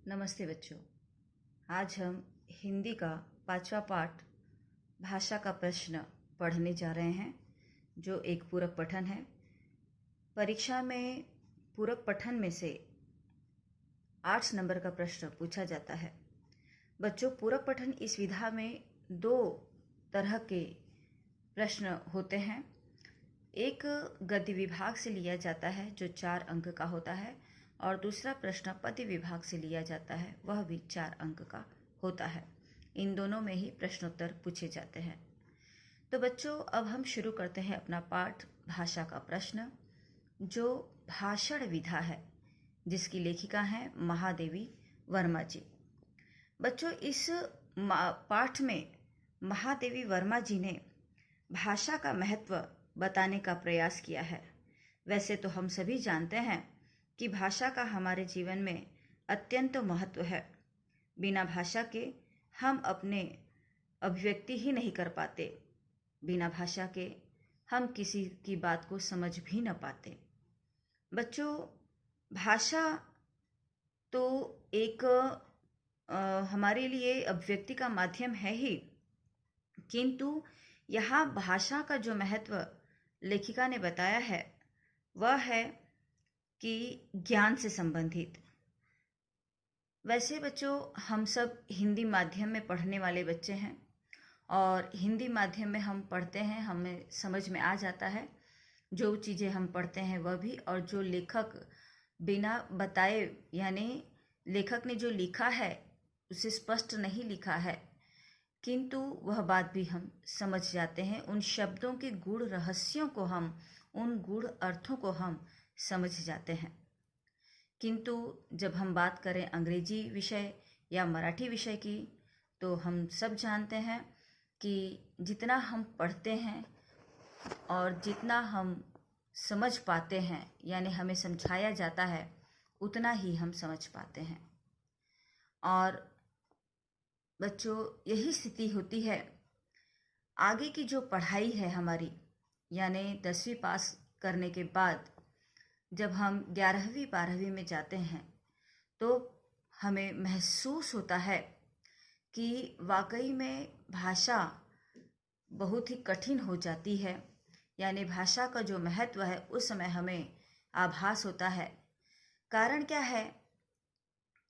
नमस्ते बच्चों। आज हम हिंदी का 5वां पाठ भाषा का प्रश्न पढ़ने जा रहे हैं, जो एक पूरक पठन है। परीक्षा में पूरक पठन में से 8 नंबर का प्रश्न पूछा जाता है। बच्चों, पूरक पठन इस विधा में 2 तरह के प्रश्न होते हैं। एक गद्य विभाग से लिया जाता है जो 4 अंक का होता है, और दूसरा प्रश्न पद्य विभाग से लिया जाता है, वह भी 4 अंक का होता है। इन दोनों में ही प्रश्नोत्तर पूछे जाते हैं। तो बच्चों, अब हम शुरू करते हैं अपना पाठ भाषा का प्रश्न, जो भाषण विधा है, जिसकी लेखिका हैं महादेवी वर्मा जी। बच्चों, इस पाठ में महादेवी वर्मा जी ने भाषा का महत्व बताने का प्रयास किया है। वैसे तो हम सभी जानते हैं कि भाषा का हमारे जीवन में अत्यंत महत्व है। बिना भाषा के हम अपने अभिव्यक्ति ही नहीं कर पाते। बिना भाषा के हम किसी की बात को समझ भी न पाते। बच्चों, भाषा तो एक हमारे लिए अभिव्यक्ति का माध्यम है ही, किंतु यहाँ भाषा का जो महत्व लेखिका ने बताया है वह है कि ज्ञान से संबंधित। वैसे बच्चों, हम सब हिंदी माध्यम में पढ़ने वाले बच्चे हैं, और हिंदी माध्यम में हम पढ़ते हैं, हमें समझ में आ जाता है जो चीज़ें हम पढ़ते हैं वह भी, और जो लेखक बिना बताए, यानी लेखक ने जो लिखा है उसे स्पष्ट नहीं लिखा है, किंतु वह बात भी हम समझ जाते हैं। उन शब्दों के गूढ़ रहस्यों को हम, उन गूढ़ अर्थों को हम समझ जाते हैं। किंतु जब हम बात करें अंग्रेजी विषय या मराठी विषय की, तो हम सब जानते हैं कि जितना हम पढ़ते हैं और जितना हम समझ पाते हैं, यानी हमें समझाया जाता है, उतना ही हम समझ पाते हैं। और बच्चों, यही स्थिति होती है आगे की जो पढ़ाई है हमारी, यानी 10वीं पास करने के बाद जब हम 11वीं 12वीं में जाते हैं, तो हमें महसूस होता है कि वाकई में भाषा बहुत ही कठिन हो जाती है। यानी भाषा का जो महत्व है उस समय हमें आभास होता है। कारण क्या है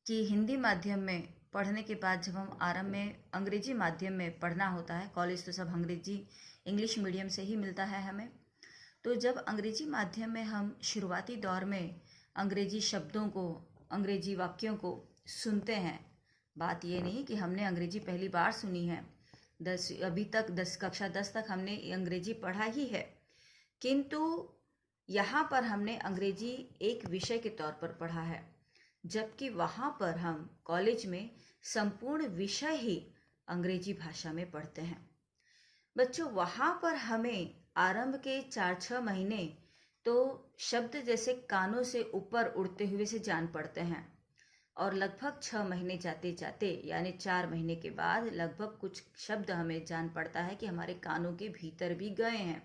कि हिंदी माध्यम में पढ़ने के बाद जब हम आरंभ में अंग्रेजी माध्यम में पढ़ना होता है, कॉलेज तो सब अंग्रेजी इंग्लिश मीडियम से ही मिलता है हमें, तो जब अंग्रेजी माध्यम में हम शुरुआती दौर में अंग्रेजी शब्दों को, अंग्रेजी वाक्यों को सुनते हैं, बात ये नहीं कि हमने अंग्रेजी पहली बार सुनी है, अभी तक कक्षा 10 तक हमने अंग्रेजी पढ़ा ही है, किंतु यहाँ पर हमने अंग्रेजी एक विषय के तौर पर पढ़ा है, जबकि वहाँ पर हम कॉलेज में संपूर्ण विषय ही अंग्रेजी भाषा में पढ़ते हैं। बच्चों, वहाँ पर हमें आरंभ के 4-6 महीने तो शब्द जैसे कानों से ऊपर उड़ते हुए से जान पड़ते हैं, और लगभग 6 महीने जाते जाते, यानी 4 महीने के बाद लगभग कुछ शब्द हमें जान पड़ता है कि हमारे कानों के भीतर भी गए हैं,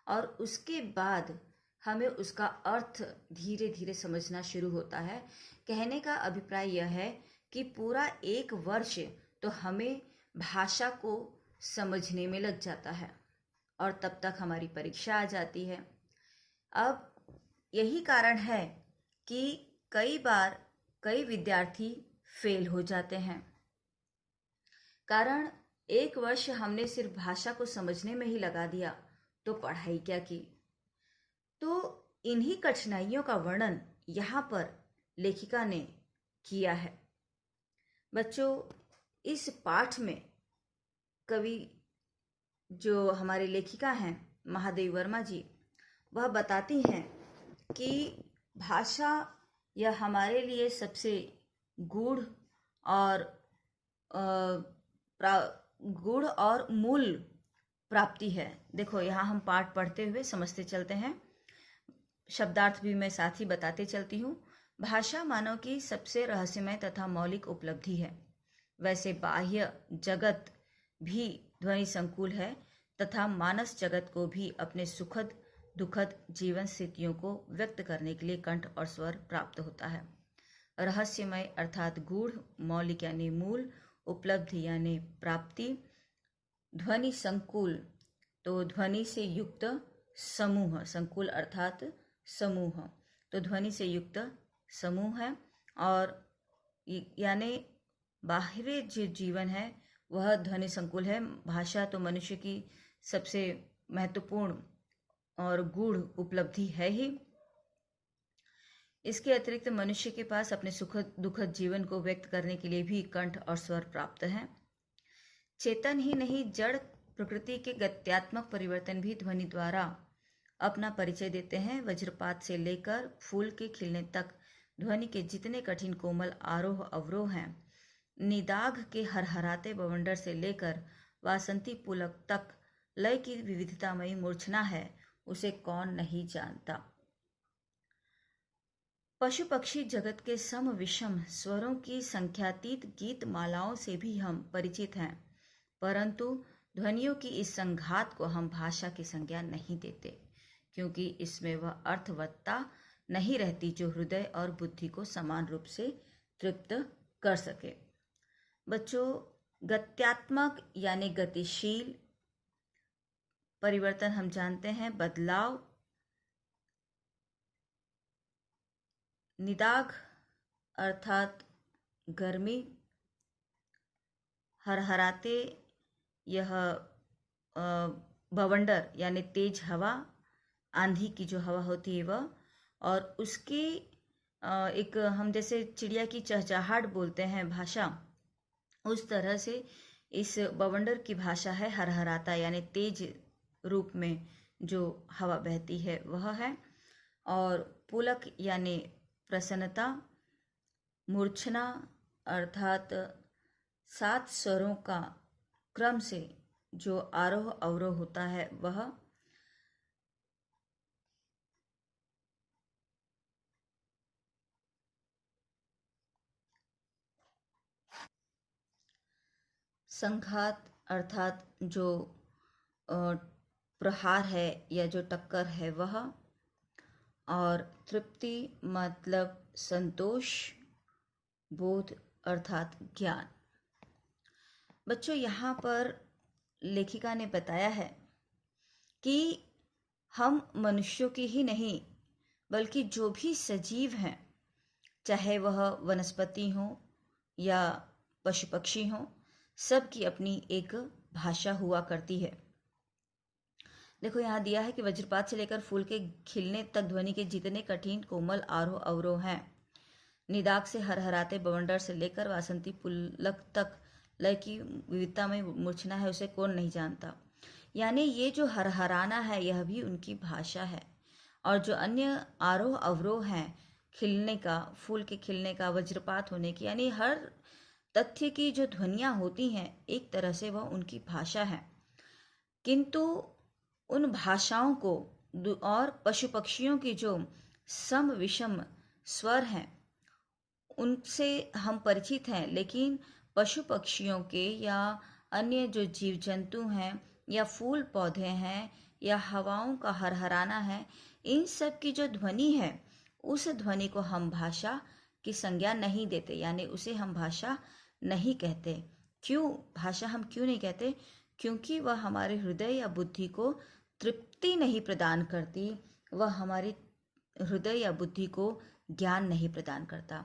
और उसके बाद हमें उसका अर्थ धीरे धीरे समझना शुरू होता है। कहने का अभिप्राय यह है कि पूरा 1 वर्ष तो हमें भाषा को समझने में लग जाता है, और तब तक हमारी परीक्षा आ जाती है। अब यही कारण है कि कई बार कई विद्यार्थी फेल हो जाते हैं। कारण 1 वर्ष हमने सिर्फ भाषा को समझने में ही लगा दिया, तो पढ़ाई क्या की। तो इन्हीं कठिनाइयों का वर्णन यहाँ पर लेखिका ने किया है। बच्चों, इस पाठ में कवि, जो हमारे लेखिका हैं महादेवी वर्मा जी, वह बताती हैं कि भाषा यह हमारे लिए सबसे गूढ़ और मूल प्राप्ति है। देखो, यहाँ हम पाठ पढ़ते हुए समझते चलते हैं, शब्दार्थ भी मैं साथ ही बताते चलती हूँ। भाषा मानव की सबसे रहस्यमय तथा मौलिक उपलब्धि है। वैसे बाह्य जगत भी ध्वनि संकुल है, तथा मानस जगत को भी अपने सुखद दुखद जीवन स्थितियों को व्यक्त करने के लिए कंठ और स्वर प्राप्त होता है। रहस्यमय अर्थात गूढ़, मौलिक यानी मूल, उपलब्धि यानी प्राप्ति, ध्वनि संकुल तो ध्वनि से युक्त समूह, संकुल अर्थात समूह, तो ध्वनि से युक्त समूह है। और यानी बाहरी जो जीवन है वह ध्वनि संकुल है। भाषा तो मनुष्य की सबसे महत्वपूर्ण और गूढ़ उपलब्धि है ही। इसके अतिरिक्त मनुष्य के पास अपने सुखद दुखद जीवन को व्यक्त करने के लिए भी कंठ और स्वर प्राप्त हैं। चेतन ही नहीं, जड़ प्रकृति के गत्यात्मक परिवर्तन भी ध्वनि द्वारा अपना परिचय देते हैं। वज्रपात से लेकर फूल के खिलने तक ध्वनि के जितने कठिन कोमल आरोह अवरोह हैं, निदाघ के हरहराते बवंडर से लेकर वासंती पुलक तक लय की विविधतामयी मूर्छना है, उसे कौन नहीं जानता। पशु पक्षी जगत के सम विषम स्वरों की संख्यातीत गीत मालाओं से भी हम परिचित हैं, परंतु ध्वनियों की इस संघात को हम भाषा की संज्ञा नहीं देते, क्योंकि इसमें वह अर्थवत्ता नहीं रहती जो हृदय और बुद्धि को समान रूप से तृप्त कर सके। बच्चों, गत्यात्मक यानी गतिशील परिवर्तन हम जानते हैं, बदलाव। निदाघ अर्थात गर्मी, हरहराते यह बवंडर यानी तेज हवा, आंधी की जो हवा होती है वह, और उसकी एक हम जैसे चिड़िया की चहचहाहट बोलते हैं भाषा, उस तरह से इस बवंडर की भाषा है हरहराता यानी तेज रूप में जो हवा बहती है वह है। और पुलक यानी प्रसन्नता, मूर्छना अर्थात 7 स्वरों का क्रम से जो आरोह अवरोह होता है वह। संघात अर्थात जो प्रहार है या जो टक्कर है वह। और तृप्ति मतलब संतोष, बोध अर्थात ज्ञान। बच्चों, यहाँ पर लेखिका ने बताया है कि हम मनुष्यों की ही नहीं बल्कि जो भी सजीव हैं, चाहे वह वनस्पति हो या पशु पक्षी हो, सबकी अपनी एक भाषा हुआ करती है। देखो यहाँ दिया है कि वज्रपात से लेकर फूल के खिलने तक ध्वनि के जितने कठिन कोमल आरोह अवरोह हैं, निदाघ से हरहराते बवंडर से लेकर वासंती पुलक तक लय की विविधता में मूर्छना है, उसे कौन नहीं जानता। यानी ये जो हरहराना है यह भी उनकी भाषा है, और जो अन्य आरोह अवरोह हैं, खिलने का, फूल के खिलने का, वज्रपात होने की, यानी हर तथ्य की जो ध्वनियाँ होती हैं एक तरह से वह उनकी भाषा है। किंतु उन भाषाओं को और पशु पक्षियों की जो सम विषम स्वर हैं उनसे हम परिचित हैं, लेकिन पशु पक्षियों के या अन्य जो जीव जंतु हैं या फूल पौधे हैं या हवाओं का हरहराना है, इन सब की जो ध्वनि है उस ध्वनि को हम भाषा की संज्ञा नहीं देते, यानी उसे हम भाषा नहीं कहते। क्यों भाषा हम क्यों नहीं कहते? क्योंकि वह हमारे हृदय या बुद्धि को तृप्ति नहीं प्रदान करती, वह हमारी हृदय या बुद्धि को ज्ञान नहीं प्रदान करता।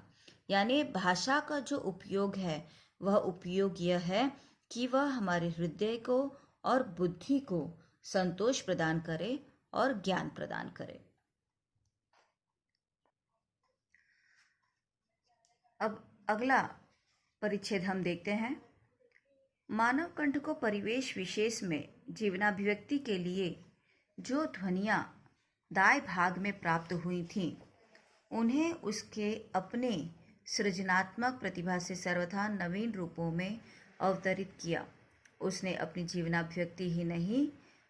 यानी भाषा का जो उपयोग है वह उपयोग यह है कि वह हमारे हृदय को और बुद्धि को संतोष प्रदान करे और ज्ञान प्रदान करे। अब अगला परिच्छेद हम देखते हैं। मानव कंठ को परिवेश विशेष में जीवनाभिव्यक्ति के लिए जो ध्वनियाँ दाएं भाग में प्राप्त हुई थीं, उन्हें उसके अपने सृजनात्मक प्रतिभा से सर्वथा नवीन रूपों में अवतरित किया। उसने अपनी जीवनाभिव्यक्ति ही नहीं,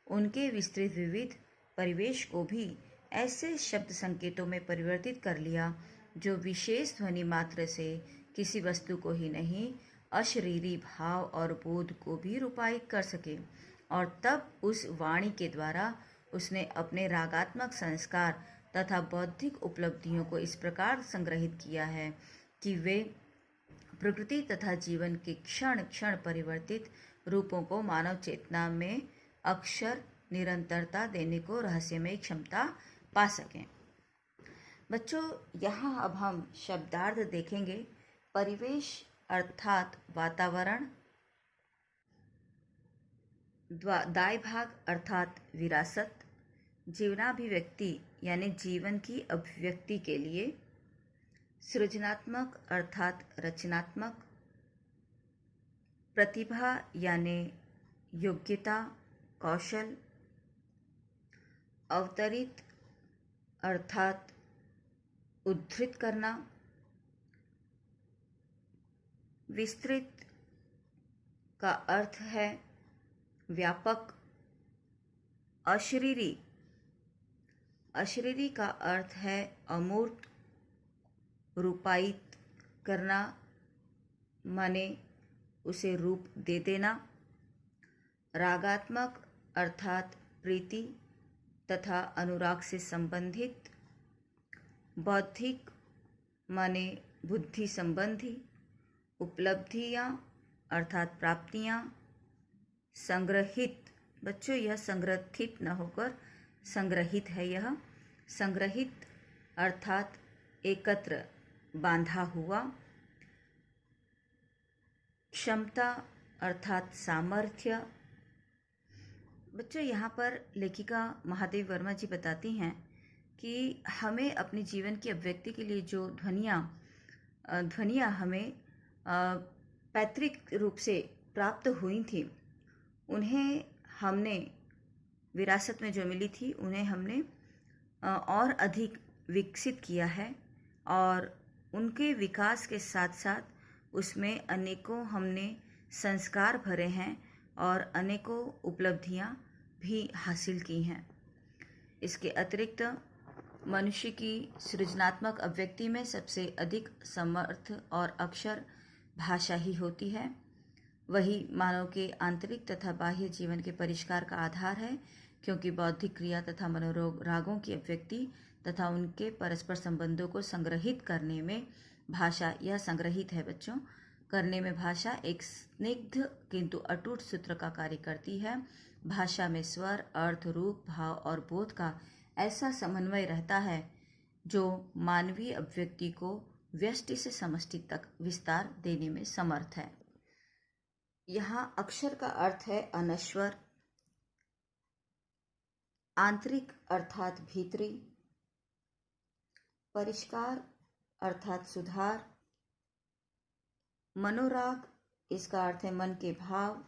उनके विस्तृत विविध परिवेश को भी ऐसे शब्द संकेतों में परिवर्तित कर लिया जो विशेष ध्वनि मात्र से किसी वस्तु को ही नहीं, अशरीरी भाव और बोध को भी रूपायित कर सके। और तब उस वाणी के द्वारा उसने अपने रागात्मक संस्कार तथा बौद्धिक उपलब्धियों को इस प्रकार संग्रहित किया है कि वे प्रकृति तथा जीवन के क्षण क्षण परिवर्तित रूपों को मानव चेतना में अक्षर निरंतरता देने को रहस्यमय क्षमता पा सकें। बच्चों, यहाँ अब हम शब्दार्थ देखेंगे। परिवेश अर्थात वातावरण, दाय भाग अर्थात विरासत, जीवनाभिव्यक्ति यानी जीवन की अभिव्यक्ति के लिए, सृजनात्मक अर्थात रचनात्मक, प्रतिभा यानी योग्यता कौशल, अवतरित अर्थात उद्धृत करना, विस्तृत का अर्थ है व्यापक, अशरीरी, अशरीरी का अर्थ है अमूर्त, रूपायित करना माने उसे रूप दे देना, रागात्मक अर्थात प्रीति तथा अनुराग से संबंधित, बौद्धिक माने बुद्धि संबंधी, उपलब्धियाँ अर्थात प्राप्तियाँ, संग्रहित, बच्चों यह संग्रहित न होकर संग्रहित है, यह संग्रहित अर्थात एकत्र बांधा हुआ, क्षमता अर्थात सामर्थ्य। बच्चों यहाँ पर लेखिका महादेवी वर्मा जी बताती हैं कि हमें अपने जीवन की अभिव्यक्ति के लिए जो ध्वनियाँ हमें पैतृक रूप से प्राप्त हुई थी, उन्हें हमने विरासत में जो मिली थी उन्हें हमने और अधिक विकसित किया है और उनके विकास के साथ साथ उसमें अनेकों हमने संस्कार भरे हैं और अनेकों उपलब्धियां भी हासिल की हैं। इसके अतिरिक्त मनुष्य की सृजनात्मक अभिव्यक्ति में सबसे अधिक समर्थ और अक्षर भाषा ही होती है। वही मानव के आंतरिक तथा बाह्य जीवन के परिष्कार का आधार है, क्योंकि बौद्धिक क्रिया तथा मनोरागों की अभिव्यक्ति तथा उनके परस्पर संबंधों को संग्रहित करने में भाषा, यह संग्रहित है बच्चों, करने में भाषा एक स्निग्ध किंतु अटूट सूत्र का कार्य करती है। भाषा में स्वर, अर्थ, रूप, भाव और बोध का ऐसा समन्वय रहता है जो मानवीय अभिव्यक्ति को व्यष्टि से समष्टि तक विस्तार देने में समर्थ है। यहाँ अक्षर का अर्थ है अनश्वर, आंतरिक अर्थात भीतरी, परिष्कार अर्थात सुधार, मनोराग इसका अर्थ है मन के भाव,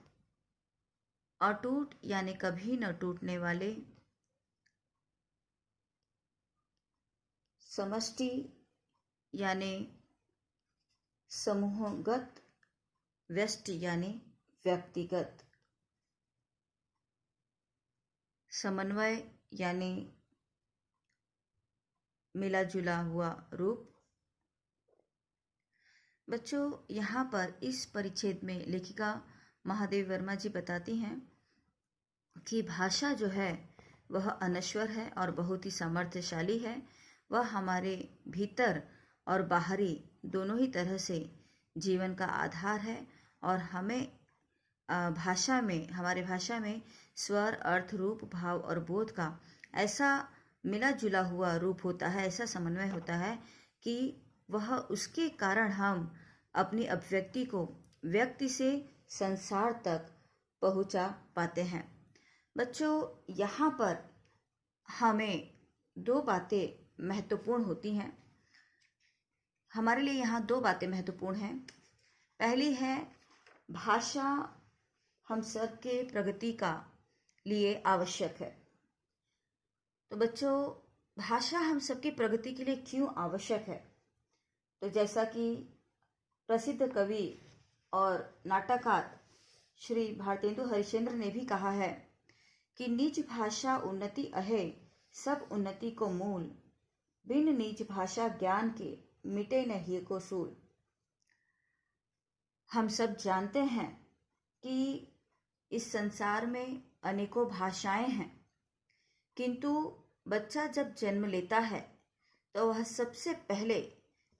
अटूट यानी कभी न टूटने वाले, समष्टि यानी समूहगत, व्यष्टि यानी व्यक्तिगत, समन्वय यानी मिला जुला हुआ रूप। बच्चों यहाँ पर इस परिच्छेद में लेखिका महादेवी वर्मा जी बताती हैं कि भाषा जो है वह अनश्वर है और बहुत ही सामर्थ्यशाली है। वह हमारे भीतर और बाहरी दोनों ही तरह से जीवन का आधार है और हमें हमारे भाषा में स्वर, अर्थ, रूप, भाव और बोध का ऐसा मिला जुला हुआ रूप होता है, ऐसा समन्वय होता है कि वह उसके कारण हम अपनी अभिव्यक्ति को व्यक्ति से संसार तक पहुंचा पाते हैं। बच्चों यहाँ पर हमें दो बातें महत्वपूर्ण होती हैं, हमारे लिए यहाँ दो बातें महत्वपूर्ण हैं। पहली है भाषा हम सब के प्रगति का लिए आवश्यक है। तो बच्चों भाषा हम सबकी प्रगति के लिए क्यों आवश्यक है? तो जैसा कि प्रसिद्ध कवि और नाटककार श्री भारतेंदु हरिश्चंद्र ने भी कहा है कि निज भाषा उन्नति अहे, सब उन्नति को मूल, बिन निज भाषा ज्ञान के मिटे नहीं को सूल। हम सब जानते हैं कि इस संसार में अनेकों भाषाएं हैं, किंतु बच्चा जब जन्म लेता है तो वह सबसे पहले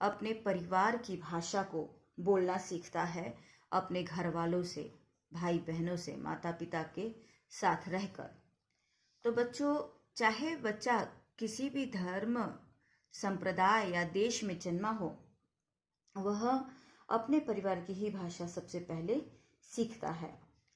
अपने परिवार की भाषा को बोलना सीखता है, अपने घर वालों से, भाई बहनों से, माता पिता के साथ रहकर। तो बच्चों, चाहे बच्चा किसी भी धर्म, संप्रदाय या देश में जन्मा हो, वह अपने परिवार की ही भाषा सबसे पहले सीखता है।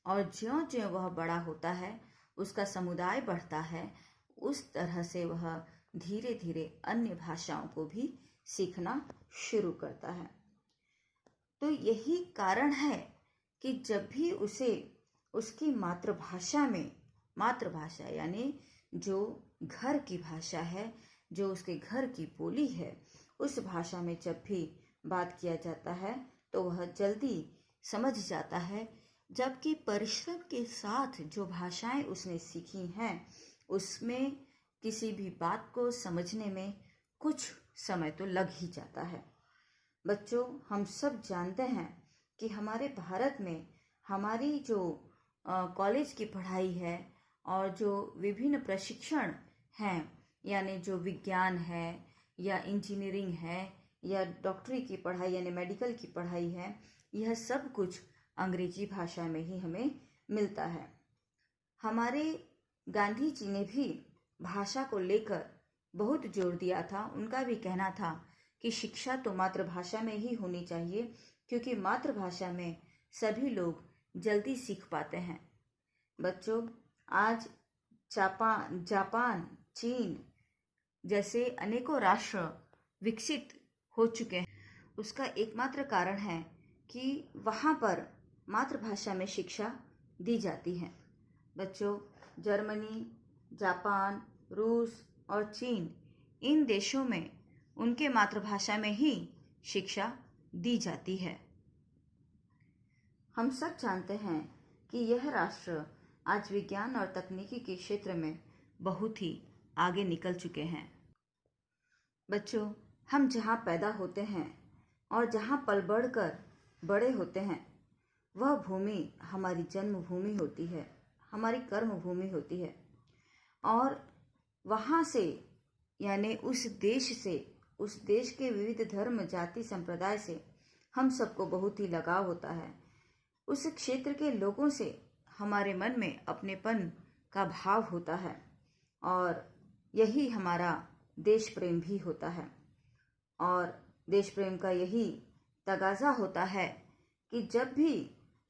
और ज्यों-ज्यों वह बड़ा होता है, उसका समुदाय बढ़ता है, उस तरह से वह धीरे धीरे अन्य भाषाओं को भी सीखना शुरू करता है। तो यही कारण है कि जब भी उसे उसकी मातृभाषा यानी जो घर की भाषा है, जो उसके घर की बोली है, उस भाषा में जब भी बात किया जाता है तो वह जल्दी समझ जाता है। जबकि परिश्रम के साथ जो भाषाएं उसने सीखी हैं, उसमें किसी भी बात को समझने में कुछ समय तो लग ही जाता है। बच्चों, हम सब जानते हैं कि हमारे भारत में हमारी जो कॉलेज की पढ़ाई है और जो विभिन्न प्रशिक्षण हैं, यानी जो विज्ञान है या इंजीनियरिंग है या डॉक्टरी की पढ़ाई यानी मेडिकल की पढ़ाई है, यह सब कुछ अंग्रेजी भाषा में ही हमें मिलता है। हमारे गांधी जी ने भी भाषा को लेकर बहुत जोर दिया था। उनका भी कहना था कि शिक्षा तो मातृभाषा में ही होनी चाहिए, क्योंकि मातृभाषा में सभी लोग जल्दी सीख पाते हैं। बच्चों, आज जापान, चीन जैसे अनेकों राष्ट्र विकसित हो चुके हैं। उसका एकमात्र कारण है कि वहाँ पर मातृभाषा में शिक्षा दी जाती है। बच्चों, जर्मनी, जापान, रूस और चीन, इन देशों में उनके मातृभाषा में ही शिक्षा दी जाती है। हम सब जानते हैं कि यह राष्ट्र आज विज्ञान और तकनीकी के क्षेत्र में बहुत ही आगे निकल चुके हैं। बच्चों, हम जहाँ पैदा होते हैं और जहाँ पल बढ़कर बड़े होते हैं, वह भूमि हमारी जन्मभूमि होती है, हमारी कर्म भूमि होती है। और वहाँ से यानी उस देश के विविध धर्म, जाति, संप्रदाय से हम सबको बहुत ही लगाव होता है। उस क्षेत्र के लोगों से हमारे मन में अपनेपन का भाव होता है और यही हमारा देश प्रेम भी होता है। और देश प्रेम का यही तगाजा होता है कि जब भी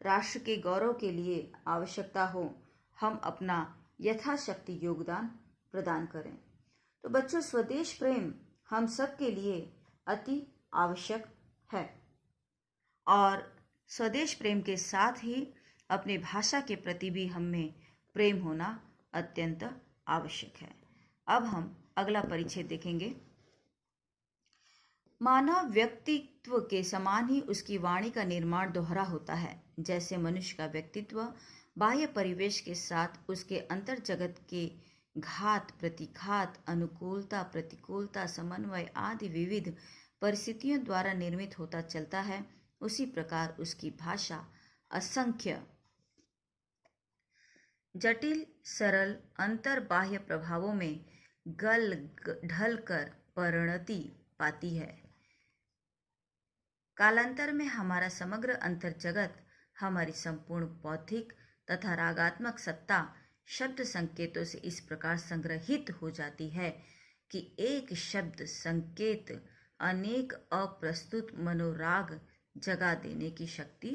राष्ट्र के गौरव के लिए आवश्यकता हो, हम अपना यथाशक्ति योगदान प्रदान करें। तो बच्चों, स्वदेश प्रेम हम सब के लिए अति आवश्यक है और स्वदेश प्रेम के साथ ही अपने भाषा के प्रति भी हमें प्रेम होना अत्यंत आवश्यक है। अब हम अगला परिच्छेद देखेंगे। मानव व्यक्तित्व के समान ही उसकी वाणी का निर्माण दोहरा होता है। जैसे मनुष्य का व्यक्तित्व बाह्य परिवेश के साथ उसके अंतर जगत के घात प्रतिघात, अनुकूलता प्रतिकूलता, समन्वय आदि विविध परिस्थितियों द्वारा निर्मित होता चलता है, उसी प्रकार उसकी भाषा असंख्य जटिल सरल अंतर बाह्य प्रभावों में गल ढल कर परिणति पाती है। कालांतर में हमारा समग्र अंतर जगत, हमारी संपूर्ण बौद्धिक तथा रागात्मक सत्ता शब्द संकेतों से इस प्रकार संग्रहित हो जाती है कि एक शब्द संकेत अनेक अप्रस्तुत मनोराग जगा देने की शक्ति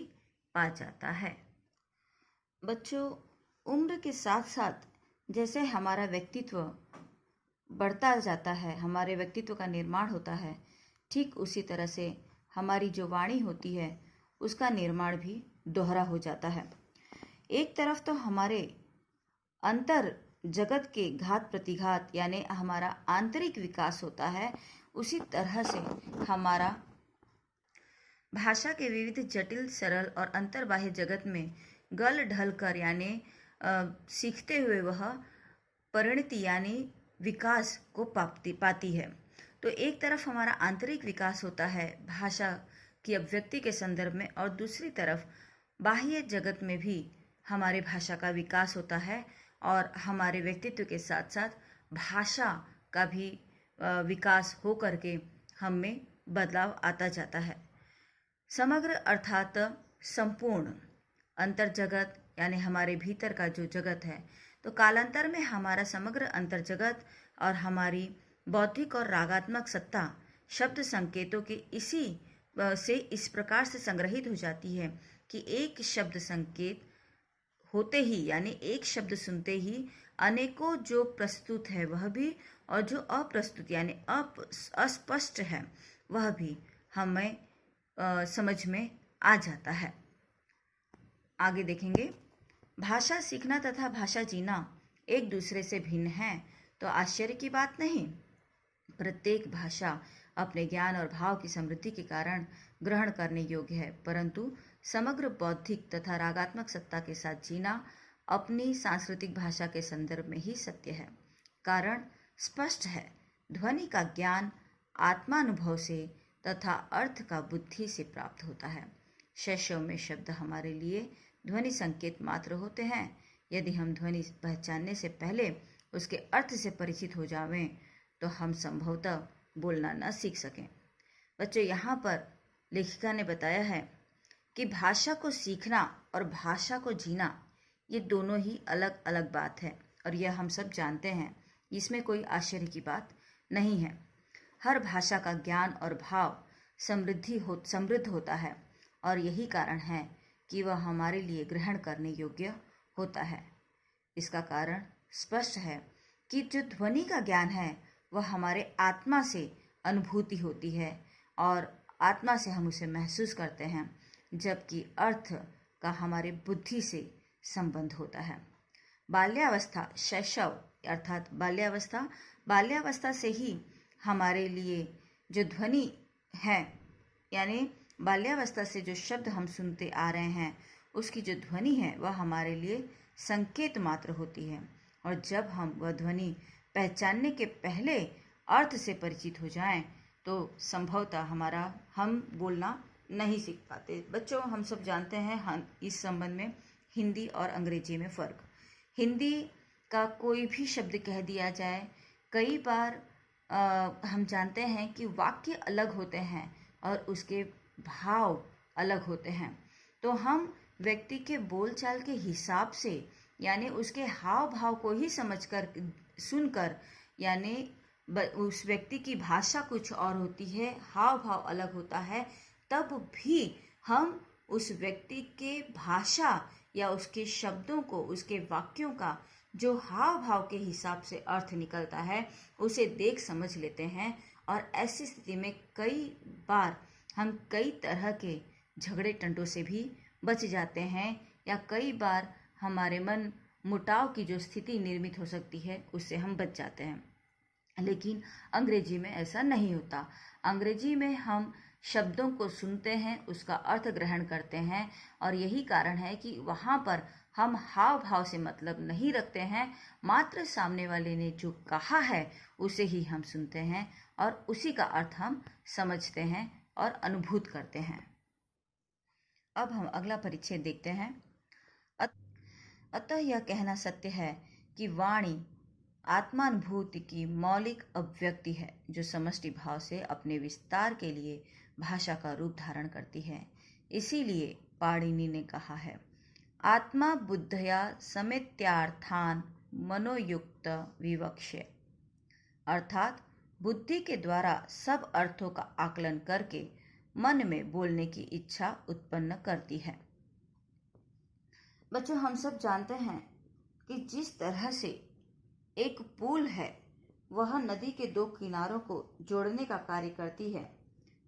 पा जाता है। बच्चों, उम्र के साथ साथ जैसे हमारा व्यक्तित्व बढ़ता जाता है, हमारे व्यक्तित्व का निर्माण होता है, ठीक उसी तरह से हमारी जो वाणी होती है उसका निर्माण भी दोहरा हो जाता है। एक तरफ तो हमारे अंतर जगत के घात प्रतिघात यानी हमारा आंतरिक विकास होता है, उसी तरह से हमारा भाषा के विविध जटिल सरल और अंतर्बाह्य जगत में गल ढल कर यानी सीखते हुए वह परिणति यानी विकास को पाती है। तो एक तरफ हमारा आंतरिक विकास होता है भाषा की अभिव्यक्ति के संदर्भ में, और दूसरी तरफ बाह्य जगत में भी हमारे भाषा का विकास होता है और हमारे व्यक्तित्व के साथ साथ भाषा का भी विकास हो करके हम में बदलाव आता जाता है। समग्र अर्थात संपूर्ण। अंतर्जगत यानी हमारे भीतर का जो जगत है, तो कालांतर में हमारा समग्र अंतर्जगत और हमारी बौद्धिक और रागात्मक सत्ता शब्द संकेतों के इसी से इस प्रकार से संग्रहित हो जाती है कि एक शब्द संकेत होते ही यानी एक शब्द सुनते ही अनेकों जो प्रस्तुत है वह भी, और जो अप्रस्तुत यानी अस्पष्ट है वह भी हमें समझ में आ जाता है। आगे देखेंगे, भाषा सीखना तथा भाषा जीना एक दूसरे से भिन्न है तो आश्चर्य की बात नहीं। प्रत्येक भाषा अपने ज्ञान और भाव की समृद्धि के कारण ग्रहण करने योग्य है, परंतु समग्र बौद्धिक तथा रागात्मक सत्ता के साथ जीना अपनी सांस्कृतिक भाषा के संदर्भ में ही सत्य है। कारण स्पष्ट है, ध्वनि का ज्ञान आत्मानुभव से तथा अर्थ का बुद्धि से प्राप्त होता है। शैशव में शब्द हमारे लिए ध्वनि संकेत मात्र होते हैं। यदि हम ध्वनि पहचानने से पहले उसके अर्थ से परिचित हो जावें तो हम संभवतः बोलना न सीख सकें। बच्चों, यहाँ पर लेखिका ने बताया है कि भाषा को सीखना और भाषा को जीना ये दोनों ही अलग अलग बात है, और यह हम सब जानते हैं, इसमें कोई आश्चर्य की बात नहीं है। हर भाषा का ज्ञान और भाव समृद्ध होता है, और यही कारण है कि वह हमारे लिए ग्रहण करने योग्य होता है। इसका कारण स्पष्ट है कि जो ध्वनि का ज्ञान है वह हमारे आत्मा से अनुभूति होती है और आत्मा से हम उसे महसूस करते हैं, जबकि अर्थ का हमारे बुद्धि से संबंध होता है। बाल्यावस्था, शैशव अर्थात बाल्यावस्था से ही हमारे लिए जो ध्वनि है, यानी बाल्यावस्था से जो शब्द हम सुनते आ रहे हैं उसकी जो ध्वनि है वह हमारे लिए संकेत मात्र होती है, और जब हम वह ध्वनि पहचानने के पहले अर्थ से परिचित हो जाएं तो संभवतः हम बोलना नहीं सीख पाते। बच्चों, हम सब जानते हैं इस संबंध में हिंदी और अंग्रेजी में फ़र्क। हिंदी का कोई भी शब्द कह दिया जाए, कई बार हम जानते हैं कि वाक्य अलग होते हैं और उसके भाव अलग होते हैं, तो हम व्यक्ति के बोलचाल के हिसाब से यानी उसके हाव भाव को ही समझकर सुनकर, यानी उस व्यक्ति की भाषा कुछ और होती है, हाव भाव अलग होता है, तब भी हम उस व्यक्ति के भाषा या उसके शब्दों को, उसके वाक्यों का जो हाव भाव के हिसाब से अर्थ निकलता है उसे देख समझ लेते हैं। और ऐसी स्थिति में कई बार हम कई तरह के झगड़े टंटों से भी बच जाते हैं, या कई बार हमारे मन मुटाव की जो स्थिति निर्मित हो सकती है उससे हम बच जाते हैं। लेकिन अंग्रेजी में ऐसा नहीं होता। अंग्रेजी में हम शब्दों को सुनते हैं, उसका अर्थ ग्रहण करते हैं, और यही कारण है कि वहाँ पर हम हाव भाव से मतलब नहीं रखते हैं, मात्र सामने वाले ने जो कहा है उसे ही हम सुनते हैं और उसी का अर्थ हम समझते हैं और अनुभूत करते हैं। अब हम अगला परिच्छेद देखते हैं। अतः यह कहना सत्य है कि वाणी आत्मानुभूति की मौलिक अभिव्यक्ति है जो समष्टि भाव से अपने विस्तार के लिए भाषा का रूप धारण करती है। इसीलिए पाणिनि ने कहा है, आत्मा बुद्धया समेत्यार्थान मनोयुक्त विवक्ष्य, अर्थात बुद्धि के द्वारा सब अर्थों का आकलन करके मन में बोलने की इच्छा उत्पन्न करती है। बच्चों, हम सब जानते हैं कि जिस तरह से एक पुल है वह नदी के दो किनारों को जोड़ने का कार्य करती है,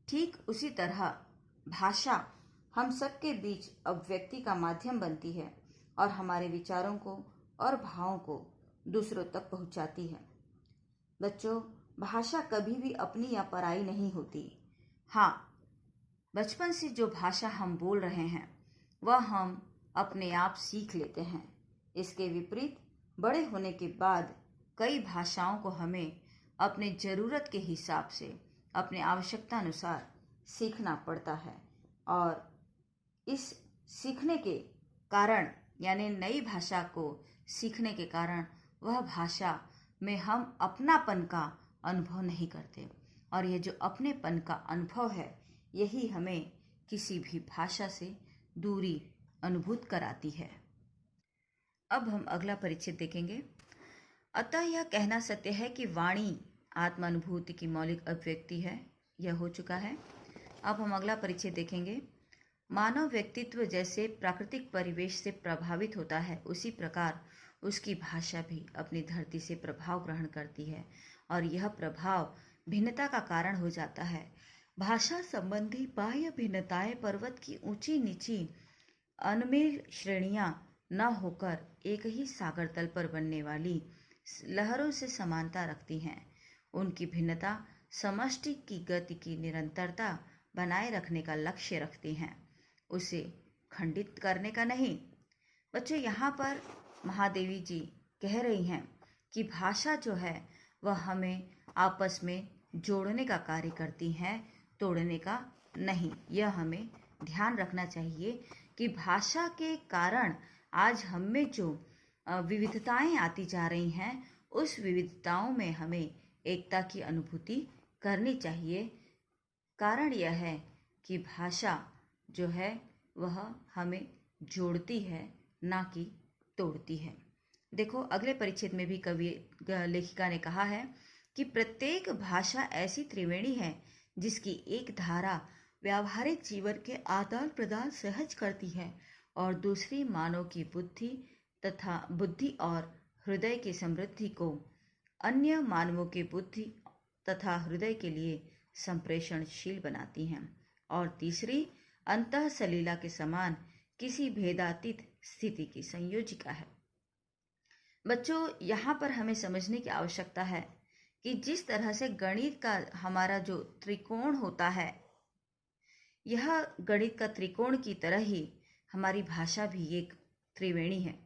ठीक उसी तरह भाषा हम सबके बीच अभिव्यक्ति का माध्यम बनती है और हमारे विचारों को और भावों को दूसरों तक पहुंचाती है। बच्चों, भाषा कभी भी अपनी या पराई नहीं होती। हाँ, बचपन से जो भाषा हम बोल रहे हैं वह हम अपने आप सीख लेते हैं। इसके विपरीत बड़े होने के बाद कई भाषाओं को हमें अपने ज़रूरत के हिसाब से, अपने आवश्यकता अनुसार सीखना पड़ता है, और इस सीखने के कारण यानी नई भाषा को सीखने के कारण वह भाषा में हम अपनापन का अनुभव नहीं करते। और यह जो अपनेपन का अनुभव है, यही हमें किसी भी भाषा से दूरी अनुभूत कराती है। अब हम अगला परिच्छेद देखेंगे। अतः यह कहना सत्य है कि वाणी आत्मानुभूति की मौलिक अभिव्यक्ति है। यह हो चुका है। अब हम अगला परिच्छेद देखेंगे। मानव व्यक्तित्व जैसे प्राकृतिक परिवेश से प्रभावित होता है, उसी प्रकार उसकी भाषा भी अपनी धरती से प्रभाव ग्रहण करती है और यह प्रभाव भिन्नता का कारण हो जाता है। भाषा संबंधी बाह्य भिन्नताएं पर्वत की ऊंची नीची अनमेल श्रेणियां न होकर एक ही सागर तल पर बनने वाली लहरों से समानता रखती हैं। उनकी भिन्नता समष्टि की गति की निरंतरता बनाए रखने का लक्ष्य रखती हैं, उसे खंडित करने का नहीं। बच्चों, यहाँ पर महादेवी जी कह रही हैं कि भाषा जो है वह हमें आपस में जोड़ने का कार्य करती है, तोड़ने का नहीं। यह हमें ध्यान रखना चाहिए कि भाषा के कारण आज हम में जो विविधताएं आती जा रही हैं, उस विविधताओं में हमें एकता की अनुभूति करनी चाहिए। कारण यह है कि भाषा जो है वह हमें जोड़ती है, ना कि तोड़ती है। देखो, अगले परिच्छेद में भी लेखिका ने कहा है कि प्रत्येक भाषा ऐसी त्रिवेणी है जिसकी एक धारा व्यावहारिक जीवन के आदान प्रदान सहज करती है और दूसरी मानव की बुद्धि और हृदय की समृद्धि को अन्य मानवों के बुद्धि तथा हृदय के लिए संप्रेषणशील बनाती हैं, और तीसरी अंतः सलीला के समान किसी भेदातीत स्थिति की संयोजिका है। बच्चों, यहाँ पर हमें समझने की आवश्यकता है कि जिस तरह से गणित का हमारा जो त्रिकोण होता है, यह गणित का त्रिकोण की तरह ही हमारी भाषा भी एक त्रिवेणी है,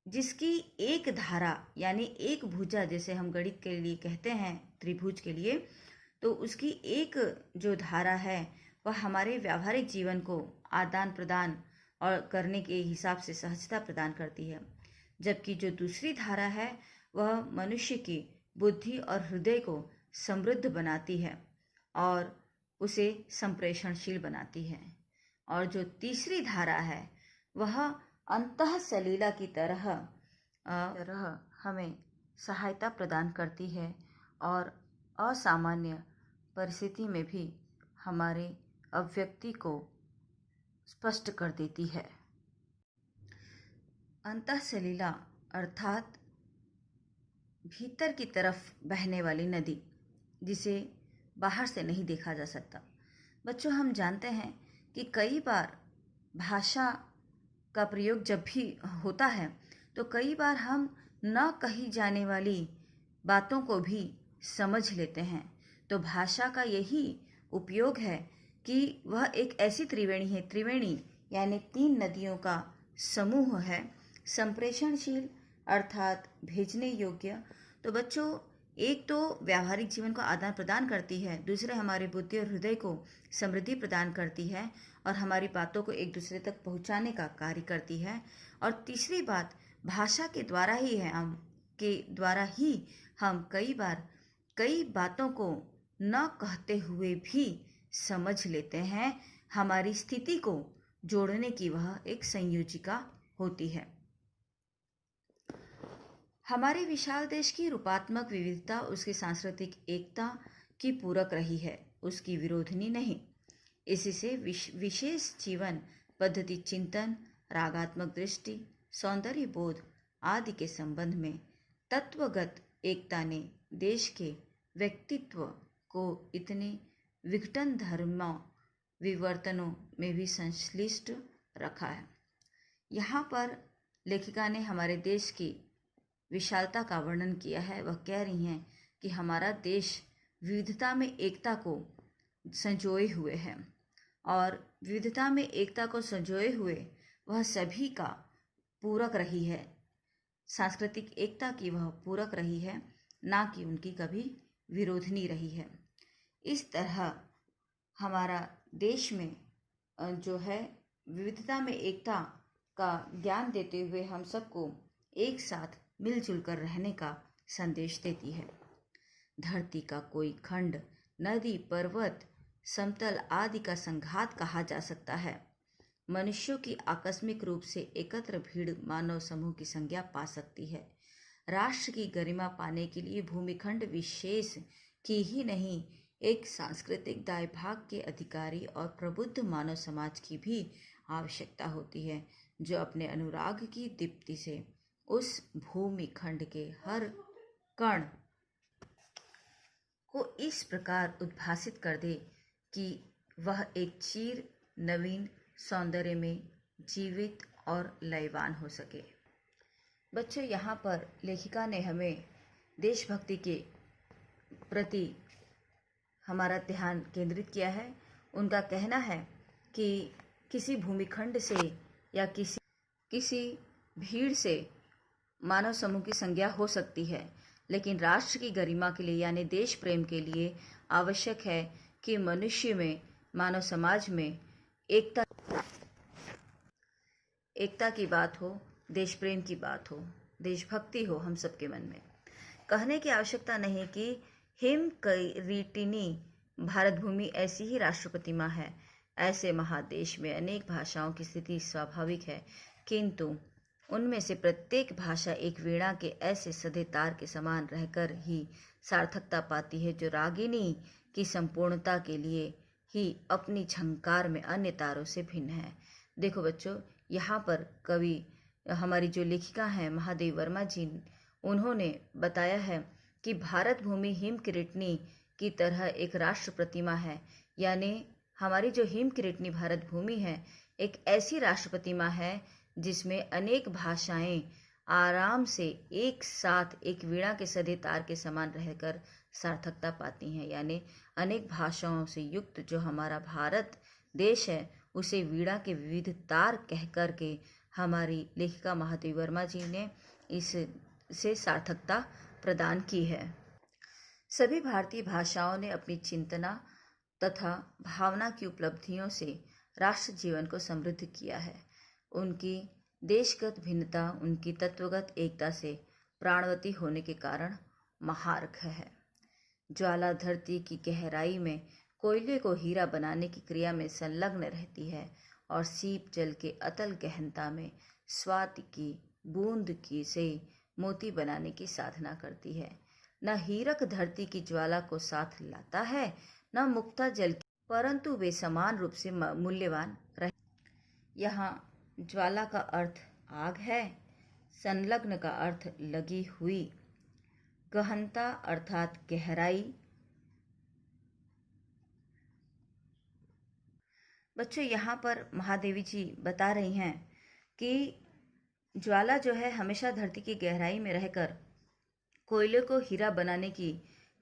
जिसकी एक धारा यानी एक भुजा, जैसे हम गणित के लिए कहते हैं त्रिभुज के लिए, तो उसकी एक जो धारा है वह हमारे व्यावहारिक जीवन को आदान प्रदान और करने के हिसाब से सहजता प्रदान करती है, जबकि जो दूसरी धारा है वह मनुष्य की बुद्धि और हृदय को समृद्ध बनाती है और उसे संप्रेषणशील बनाती है, और जो तीसरी धारा है वह अंतः सलीला की तरह हमें सहायता प्रदान करती है और असामान्य परिस्थिति में भी हमारे अभिव्यक्ति को स्पष्ट कर देती है। अंतः सलीला अर्थात भीतर की तरफ बहने वाली नदी, जिसे बाहर से नहीं देखा जा सकता। बच्चों, हम जानते हैं कि कई बार भाषा का प्रयोग जब भी होता है तो कई बार हम न कही जाने वाली बातों को भी समझ लेते हैं। तो भाषा का यही उपयोग है कि वह एक ऐसी त्रिवेणी है, त्रिवेणी यानी 3 नदियों का समूह है, संप्रेषणशील अर्थात भेजने योग्य। तो बच्चों, एक तो व्यावहारिक जीवन को आदान प्रदान करती है, दूसरे हमारी बुद्धि और हृदय को समृद्धि प्रदान करती है और हमारी बातों को एक दूसरे तक पहुंचाने का कार्य करती है, और तीसरी बात, भाषा के द्वारा ही हम कई बार कई बातों को न कहते हुए भी समझ लेते हैं। हमारी स्थिति को जोड़ने की वह एक संयोजिका होती है। हमारे विशाल देश की रूपात्मक विविधता उसकी सांस्कृतिक एकता की पूरक रही है, उसकी विरोधनी नहीं। इसी से विशेष जीवन पद्धति चिंतन, रागात्मक दृष्टि, सौंदर्य बोध आदि के संबंध में तत्वगत एकता ने देश के व्यक्तित्व को इतने विघटन धर्म विवर्तनों में भी संश्लिष्ट रखा है। यहाँ पर लेखिका ने हमारे देश की विशालता का वर्णन किया है। वह कह रही हैं कि हमारा देश विविधता में एकता को संजोए हुए है, और विविधता में एकता को संजोए हुए वह सभी का पूरक रही है, सांस्कृतिक एकता की वह पूरक रही है, ना कि उनकी कभी विरोधनी रही है। इस तरह हमारा देश में जो है विविधता में एकता का ज्ञान देते हुए हम सबको एक साथ मिलजुल कर रहने का संदेश देती है। धरती का कोई खंड, नदी, पर्वत, समतल आदि का संघात कहा जा सकता है। मनुष्यों की आकस्मिक रूप से एकत्र भीड़ मानव समूह की संज्ञा पा सकती है। राष्ट्र की गरिमा पाने के लिए भूमिखंड विशेष की ही नहीं, एक सांस्कृतिक दायभाग के अधिकारी और प्रबुद्ध मानव समाज की भी आवश्यकता होती है, जो अपने अनुराग की दीप्ति से उस भूमिखंड के हर कण को इस प्रकार उद्भासित कर दे कि वह एक चीर नवीन सौंदर्य में जीवित और लयवान हो सके। बच्चों, यहाँ पर लेखिका ने हमें देशभक्ति के प्रति हमारा ध्यान केंद्रित किया है। उनका कहना है कि किसी भूमिखंड से या किसी भीड़ से मानव समूह की संज्ञा हो सकती है, लेकिन राष्ट्र की गरिमा के लिए यानी देश प्रेम के लिए आवश्यक है कि मनुष्य में, मानव समाज में एकता की बात हो, देश प्रेम की बात हो, देशभक्ति हो हम सबके मन में। कहने की आवश्यकता नहीं कि हिमकरीटिनी भारत भूमि ऐसी ही राष्ट्र प्रतिमा है। ऐसे महादेश में अनेक भाषाओं की स्थिति स्वाभाविक है, किंतु उनमें से प्रत्येक भाषा एक वीणा के ऐसे सधे तार के समान रहकर ही सार्थकता पाती है, जो रागिनी की संपूर्णता के लिए ही अपनी झंकार में अन्य तारों से भिन्न है। देखो बच्चों, यहाँ पर कवि, हमारी जो लेखिका हैं महादेवी वर्मा जी, उन्होंने बताया है कि भारत भूमि हिमकिरीटनी की तरह एक राष्ट्र प्रतिमा है। यानी हमारी जो हिमकिरीटनी भारत भूमि है, एक ऐसी राष्ट्र प्रतिमा है जिसमें अनेक भाषाएं आराम से एक साथ एक वीणा के सधे तार के समान रहकर सार्थकता पाती हैं। यानी अनेक भाषाओं से युक्त जो हमारा भारत देश है, उसे वीणा के विविध तार कह कर के हमारी लेखिका महादेवी वर्मा जी ने इससे सार्थकता प्रदान की है। सभी भारतीय भाषाओं ने अपनी चिंतना तथा भावना की उपलब्धियों से राष्ट्र जीवन को समृद्ध किया है। उनकी देशगत भिन्नता उनकी तत्वगत एकता से प्राणवती होने के कारण महार्घ है। ज्वाला धरती की गहराई में कोयले को हीरा बनाने की क्रिया में संलग्न रहती है और सीप जल के अतल गहनता में स्वाति की बूंद की से मोती बनाने की साधना करती है। न हीरक धरती की ज्वाला को साथ लाता है, न मुक्ता जल की, परंतु वे समान रूप से मूल्यवान रहे। यहाँ ज्वाला का अर्थ आग है, संलग्न का अर्थ लगी हुई, गहनता अर्थात गहराई। बच्चों, यहाँ पर महादेवी जी बता रही हैं कि ज्वाला जो है हमेशा धरती की गहराई में रहकर कोयले को हीरा बनाने की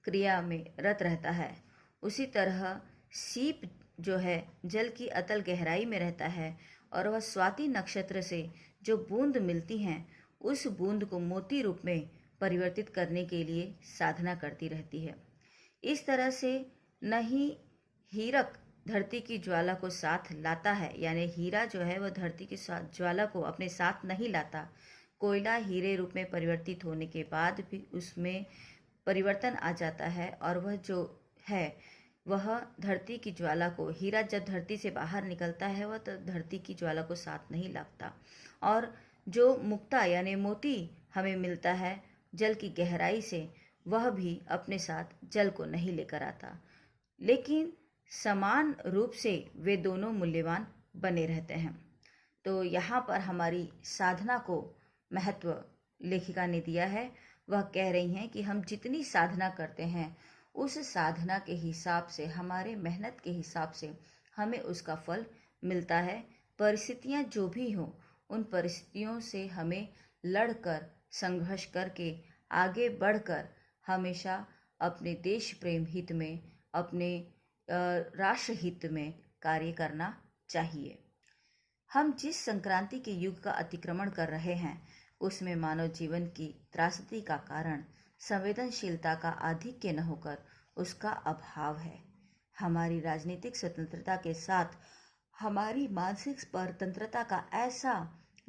क्रिया में रत रहता है। उसी तरह सीप जो है जल की अतल गहराई में रहता है और वह स्वाति नक्षत्र से जो बूंद मिलती हैं, उस बूंद को मोती रूप में परिवर्तित करने के लिए साधना करती रहती है। इस तरह से न ही हीरक धरती की ज्वाला को साथ लाता है, यानी हीरा जो है वह धरती की ज्वाला को अपने साथ नहीं लाता। कोयला हीरे रूप में परिवर्तित होने के बाद भी उसमें परिवर्तन आ जाता है और वह जो है वह धरती की ज्वाला को, हीरा जब धरती से बाहर निकलता है वह तो धरती की ज्वाला को साथ नहीं लाता। और जो मुक्ता यानी मोती हमें मिलता है जल की गहराई से, वह भी अपने साथ जल को नहीं लेकर आता, लेकिन समान रूप से वे दोनों मूल्यवान बने रहते हैं। तो यहाँ पर हमारी साधना को महत्व लेखिका ने दिया है। वह कह रही हैं कि हम जितनी साधना करते हैं, उस साधना के हिसाब से, हमारे मेहनत के हिसाब से हमें उसका फल मिलता है। परिस्थितियाँ जो भी हों, उन परिस्थितियों से हमें लड़कर, संघर्ष करके, आगे बढ़कर हमेशा अपने देश प्रेम हित में, अपने राष्ट्र हित में कार्य करना चाहिए। हम जिस संक्रांति के युग का अतिक्रमण कर रहे हैं, उसमें मानव जीवन की त्रासदी का कारण संवेदनशीलता का आधिक्य न होकर उसका अभाव है। हमारी राजनीतिक स्वतंत्रता के साथ हमारी मानसिक स्वतंत्रता का ऐसा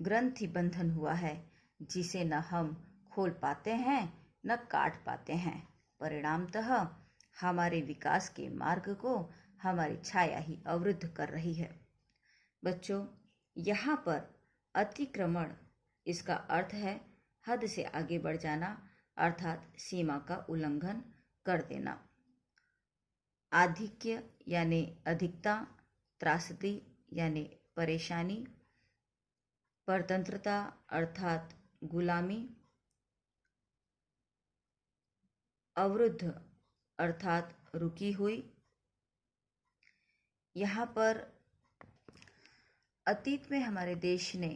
ग्रंथि बंधन हुआ है जिसे न हम खोल पाते हैं न काट पाते हैं। परिणामतः हमारे विकास के मार्ग को हमारी छाया ही अवरुद्ध कर रही है। बच्चों, यहाँ पर अतिक्रमण, इसका अर्थ है हद से आगे बढ़ जाना, अर्थात सीमा का उल्लंघन कर देना। आधिक्य यानी अधिकता, त्रासदी यानी परेशानी, परतंत्रता अर्थात गुलामी, अवरुद्ध अर्थात रुकी हुई। यहाँ पर अतीत में हमारे देश ने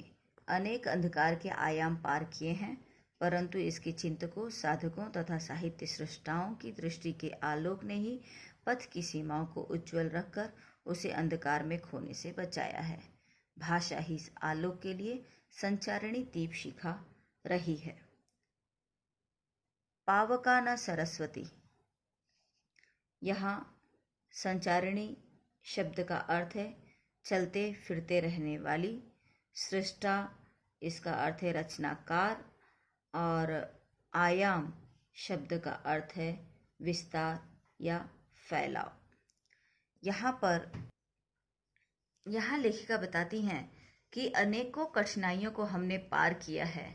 अनेक अंधकार के आयाम पार किए हैं, परंतु इसके चिंतकों, साधकों तथा साहित्य सृष्टाओं की दृष्टि के आलोक ने ही पथ की सीमाओं को उज्ज्वल रखकर उसे अंधकार में खोने से बचाया है। भाषा ही इस आलोक के लिए संचारिणी दीप शिखा रही है। पावका न सरस्वती, यहाँ संचारिणी शब्द का अर्थ है चलते फिरते रहने वाली। सृष्टा, इसका अर्थ है रचनाकार, और आयाम शब्द का अर्थ है विस्तार या फैलाव। यहाँ लेखिका बताती हैं कि अनेकों कठिनाइयों को हमने पार किया है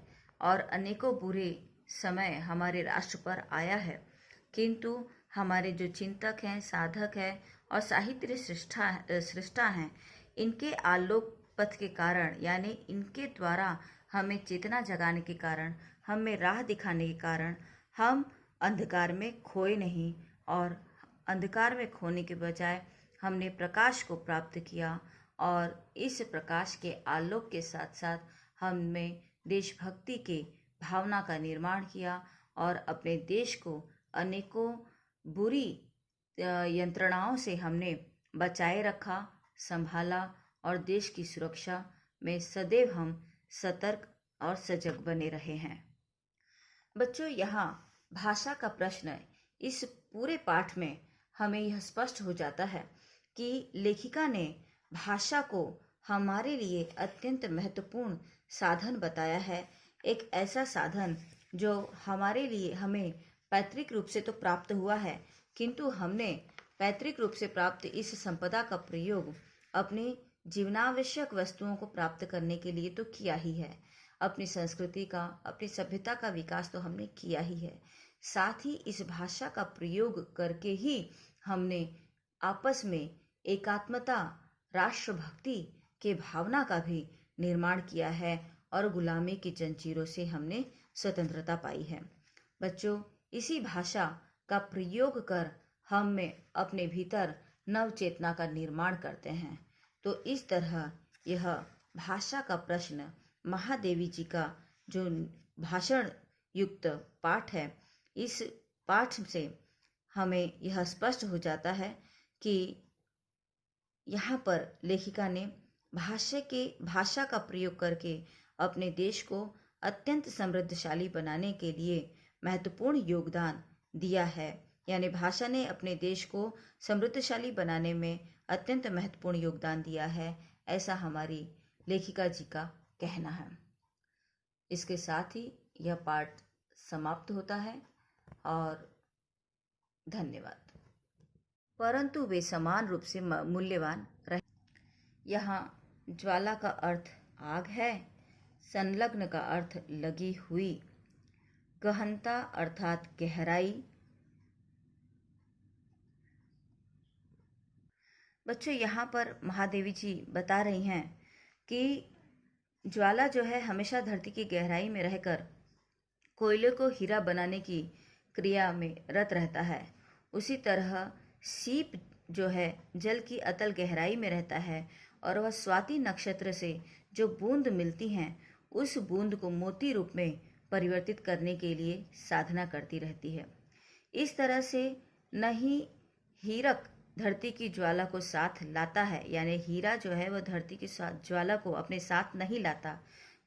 और अनेकों बुरे समय हमारे राष्ट्र पर आया है, किंतु हमारे जो चिंतक हैं, साधक हैं और साहित्य सृष्टा हैं, इनके आलोक पथ के कारण, यानी इनके द्वारा हमें चेतना जगाने के कारण, हमें राह दिखाने के कारण हम अंधकार में खोए नहीं, और अंधकार में खोने के बजाय हमने प्रकाश को प्राप्त किया, और इस प्रकाश के आलोक के साथ साथ हमने देशभक्ति के भावना का निर्माण किया और अपने देश को अनेकों बुरी यंत्रणाओं से हमने बचाए रखा, संभाला, और देश की सुरक्षा में सदैव हम सतर्क और सजग बने रहे हैं। बच्चों, यहाँ भाषा का प्रश्न, इस पूरे पाठ में हमें यह स्पष्ट हो जाता है कि लेखिका ने भाषा को हमारे लिए अत्यंत महत्वपूर्ण साधन बताया है। एक ऐसा साधन जो हमारे लिए हमें पैतृक रूप से तो प्राप्त हुआ है, किंतु हमने पैतृक रूप से प्राप्त इस संपदा का प्रयोग अपनी जीवनावश्यक वस्तुओं को प्राप्त करने के लिए तो किया ही है। अपनी संस्कृति का, अपनी सभ्यता का विकास तो हमने किया ही है। साथ ही इस भाषा का प्रयोग करके ही हमने आपस में एकात्मता, राष्ट्रभक्ति के भावना का भी निर्माण किया है और गुलामी की जंजीरों से हमने स्वतंत्रता पाई है। बच्चों, इसी भाषा का प्रयोग कर हम में अपने भीतर नव चेतना का निर्माण करते हैं। तो इस तरह यह भाषा का प्रश्न, महादेवी जी का जो भाषण युक्त पाठ है, इस पाठ से हमें यह स्पष्ट हो जाता है कि यहाँ पर लेखिका ने भाषा का प्रयोग करके अपने देश को अत्यंत समृद्धशाली बनाने के लिए महत्वपूर्ण योगदान दिया है। यानी भाषा ने अपने देश को समृद्धशाली बनाने में अत्यंत महत्वपूर्ण योगदान दिया है, ऐसा हमारी लेखिका जी का कहना है। इसके साथ ही यह पाठ समाप्त होता है और धन्यवाद। परंतु वे समान रूप से मूल्यवान रहे। यहाँ ज्वाला का अर्थ आग है, संलग्न का अर्थ लगी हुई, गहनता अर्थात गहराई। बच्चों, यहाँ पर महादेवी जी बता रही हैं कि ज्वाला जो है हमेशा धरती की गहराई में रहकर कोयले को हीरा बनाने की क्रिया में रत रहता है। उसी तरह सीप जो है जल की अतल गहराई में रहता है और वह स्वाति नक्षत्र से जो बूंद मिलती हैं, उस बूंद को मोती रूप में परिवर्तित करने के लिए साधना करती रहती है। इस तरह से न ही हीरक धरती की ज्वाला को साथ लाता है, यानी हीरा जो है वह धरती की ज्वाला को अपने साथ नहीं लाता।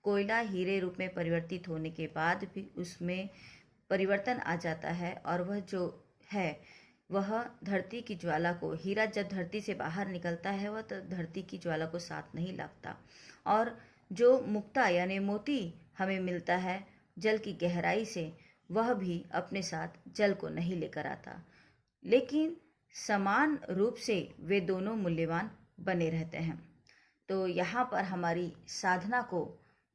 कोयला हीरे रूप में परिवर्तित होने के बाद भी उसमें परिवर्तन आ जाता है और वह जो है वह धरती की ज्वाला को, हीरा जब धरती से बाहर निकलता है वह तो धरती की ज्वाला को साथ नहीं लाता। और जो मुक्ता यानी मोती हमें मिलता है जल की गहराई से, वह भी अपने साथ जल को नहीं लेकर आता, लेकिन समान रूप से वे दोनों मूल्यवान बने रहते हैं। तो यहाँ पर हमारी साधना को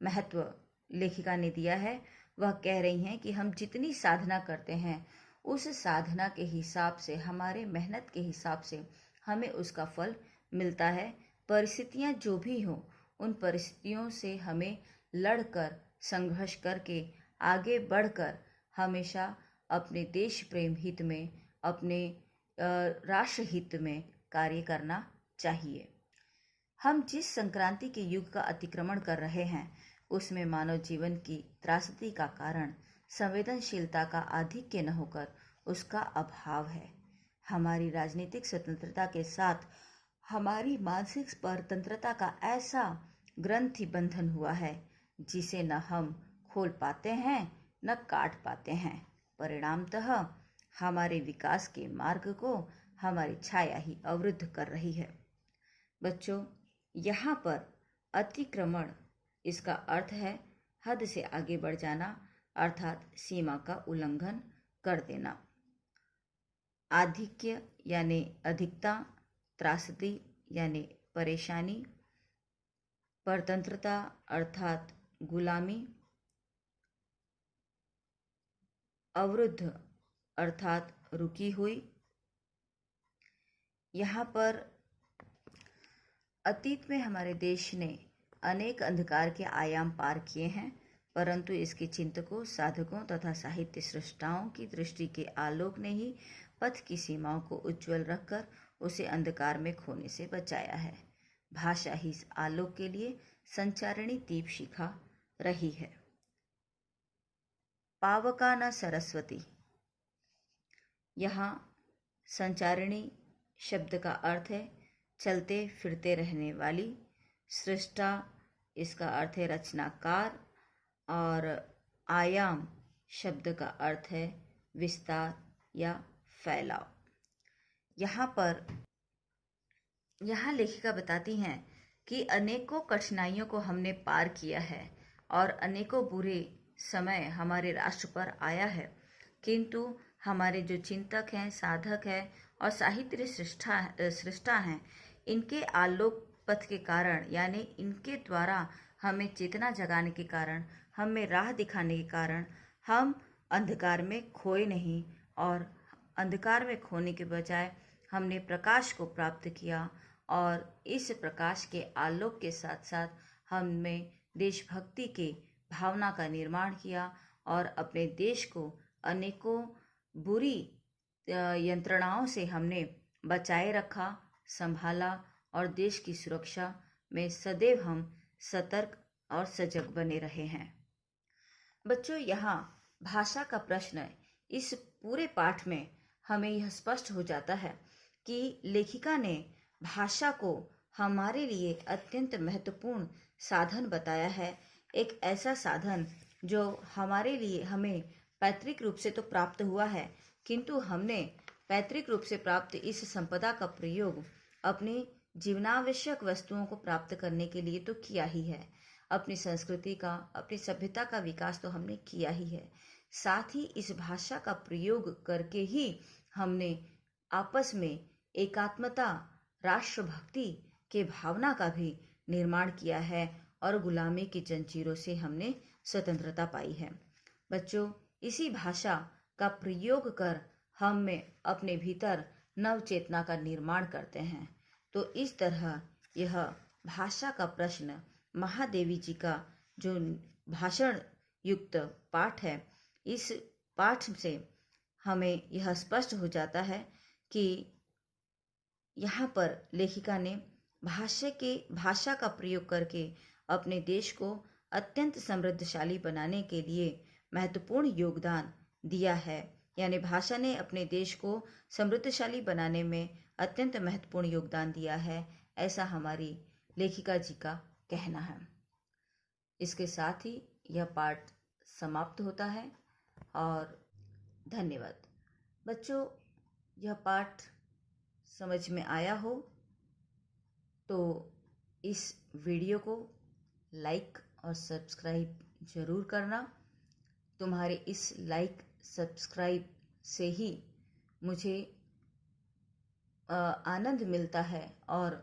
महत्व लेखिका ने दिया है। वह कह रही हैं कि हम जितनी साधना करते हैं उस साधना के हिसाब से, हमारे मेहनत के हिसाब से हमें उसका फल मिलता है। परिस्थितियाँ जो भी हों, उन परिस्थितियों से हमें लड़कर, संघर्ष करके, आगे बढ़कर हमेशा अपने देश प्रेम हित में, अपने राष्ट्र हित में कार्य करना चाहिए। हम जिस संक्रांति के युग का अतिक्रमण कर रहे हैं उसमें मानव जीवन की त्रासदी का कारण संवेदनशीलता का आधिक्य न होकर उसका अभाव है। हमारी राजनीतिक स्वतंत्रता के साथ हमारी मानसिक स्वतंत्रता का ऐसा ग्रंथि बंधन हुआ है जिसे न हम खोल पाते हैं न काट पाते हैं। परिणामतः हमारे विकास के मार्ग को हमारी छाया ही अवरुद्ध कर रही है। बच्चों, यहाँ पर अतिक्रमण, इसका अर्थ है हद से आगे बढ़ जाना, अर्थात सीमा का उल्लंघन कर देना। आधिक्य यानी अधिकता, त्रासदी यानी परेशानी, परतंत्रता अर्थात गुलामी, अवरुद्ध अर्थात रुकी हुई। यहाँ पर अतीत में हमारे देश ने अनेक अंधकार के आयाम पार किए हैं, परंतु इसके चिंतकों, साधकों तथा साहित्य सृष्टाओं की दृष्टि के आलोक ने ही पथ की सीमाओं को उज्ज्वल रखकर उसे अंधकार में खोने से बचाया है। भाषा ही इस आलोक के लिए संचारिणी दीप शिखा रही है। पावका न सरस्वती, यहाँ संचारिणी शब्द का अर्थ है चलते फिरते रहने वाली। सृष्टा, इसका अर्थ है रचनाकार, और आयाम शब्द का अर्थ है विस्तार या फैलाव। यहाँ लेखिका बताती हैं कि अनेकों कठिनाइयों को हमने पार किया है और अनेकों बुरे समय हमारे राष्ट्र पर आया है, किंतु हमारे जो चिंतक हैं, साधक हैं और साहित्य सृष्टा हैं, इनके आलोक पथ के कारण, यानी इनके द्वारा हमें चेतना जगाने के कारण, हमें राह दिखाने के कारण हम अंधकार में खोए नहीं, और अंधकार में खोने के बजाय हमने प्रकाश को प्राप्त किया, और इस प्रकाश के आलोक के साथ साथ हमने देशभक्ति के भावना का निर्माण किया और अपने देश को अनेकों बुरी यंत्रणाओं से हमने बचाए रखा, संभाला, और देश की सुरक्षा में सदैव हम सतर्क और सजग बने रहे हैं। बच्चों, यहाँ भाषा का प्रश्न, इस पूरे पाठ में हमें यह स्पष्ट हो जाता है कि लेखिका ने भाषा को हमारे लिए अत्यंत महत्वपूर्ण साधन बताया है। एक ऐसा साधन जो हमारे लिए, हमें पैतृक रूप से तो प्राप्त हुआ है, किंतु हमने पैतृक रूप से प्राप्त इस संपदा का प्रयोग अपनी जीवनावश्यक वस्तुओं को प्राप्त करने के लिए तो किया ही है। अपनी संस्कृति का, अपनी सभ्यता का विकास तो हमने किया ही है। साथ ही इस भाषा का प्रयोग करके ही हमने आपस में एकात्मता, राष्ट्रभक्ति के भावना का भी निर्माण किया है और गुलामी की जंजीरों से हमने स्वतंत्रता पाई है। बच्चों, इसी भाषा का प्रयोग कर हम में अपने भीतर नव चेतना का निर्माण करते हैं। तो इस तरह यह भाषा का प्रश्न, महादेवी जी का जो भाषण युक्त पाठ है, इस पाठ से हमें यह स्पष्ट हो जाता है कि यहाँ पर लेखिका ने भाषा का प्रयोग करके अपने देश को अत्यंत समृद्धशाली बनाने के लिए महत्वपूर्ण योगदान दिया है। यानी भाषा ने अपने देश को समृद्धशाली बनाने में अत्यंत महत्वपूर्ण योगदान दिया है, ऐसा हमारी लेखिका जी का कहना है। इसके साथ ही यह पाठ समाप्त होता है और धन्यवाद। बच्चों, यह पाठ समझ में आया हो तो इस वीडियो को लाइक और सब्सक्राइब जरूर करना। तुम्हारे इस लाइक सब्सक्राइब से ही मुझे आनंद मिलता है और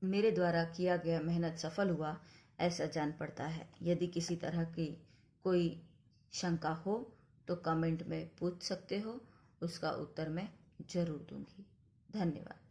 मेरे द्वारा किया गया मेहनत सफल हुआ ऐसा जान पड़ता है। यदि किसी तरह की कोई शंका हो तो कमेंट में पूछ सकते हो, उसका उत्तर मैं जरूर दूंगी। धन्यवाद।